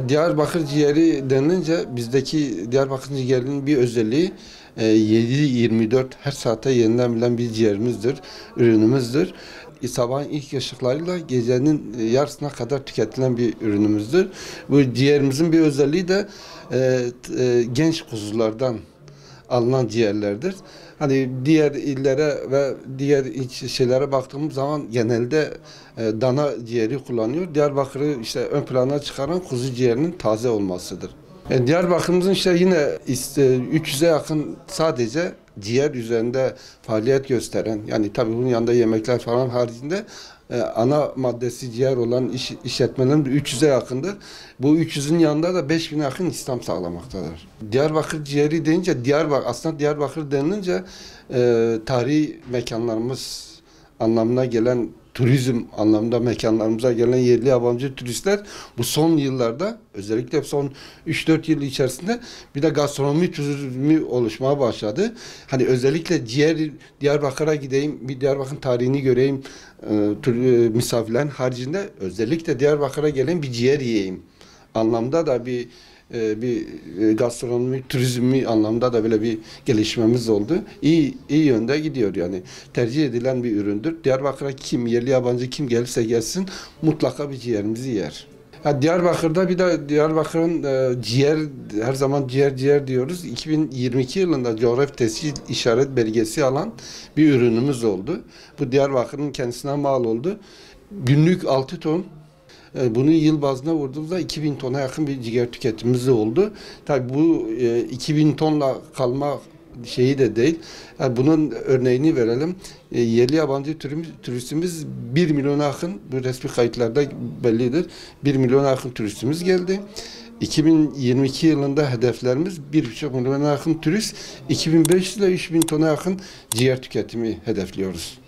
Diyarbakır ciğeri denilince bizdeki Diyarbakır ciğerinin bir özelliği 7-24 her saatte yenilebilen bir ciğerimizdir, ürünümüzdür. Sabahın ilk ışıklarıyla gecenin yarısına kadar tüketilen bir ürünümüzdür. Bu ciğerimizin bir özelliği de genç kuzulardan alınan ciğerlerdir. Hani diğer illere ve diğer şeylere baktığımız zaman genelde dana ciğeri kullanıyor. Diyarbakır'ı işte ön plana çıkaran kuzu ciğerinin taze olmasıdır. Diyarbakır'ımızın işte yine 300'e yakın sadece ciğer üzerinde faaliyet gösteren, yani tabii bunun yanında yemekler falan haricinde ana maddesi ciğer olan işletmelerin 300'e yakındır. Bu 300'ün yanında da 5000'e yakın istihdam sağlamaktadır. Diyarbakır ciğeri deyince aslında Diyarbakır denilince tarihi mekanlarımız anlamına gelen, turizm anlamında mekanlarımıza gelen yerli yabancı turistler bu son yıllarda, özellikle son 3-4 yıl içerisinde bir de gastronomi turizmi oluşmaya başladı. Hani özellikle Diyarbakır'a gideyim, bir Diyarbakır'ın tarihini göreyim, misafirlerin haricinde özellikle Diyarbakır'a gelin bir ciğer yiyeyim anlamda da bir gastronomi, turizmi anlamda da böyle bir gelişmemiz oldu. İyi yönde gidiyor yani. Tercih edilen bir üründür. Diyarbakır'a yerli yabancı kim gelirse gelsin mutlaka bir ciğerimizi yer. Diyarbakır'da bir de Diyarbakır'ın her zaman ciğer diyoruz. 2022 yılında coğrafi tescil işaret belgesi alan bir ürünümüz oldu. Bu Diyarbakır'ın kendisine mal oldu. Günlük 6 ton. Bunu yıl bazına vurduğumuzda 2000 tona yakın bir ciğer tüketimimiz oldu. Tabii bu 2000 tonla kalma şeyi de değil. Yani bunun örneğini verelim. Yerli yabancı turistimiz 1 milyona yakın, bu resmi kayıtlarda bellidir. 1 milyona yakın turistimiz geldi. 2022 yılında hedeflerimiz 1,5 milyona yakın turist, 2500 ile 3000 tona yakın ciğer tüketimi hedefliyoruz.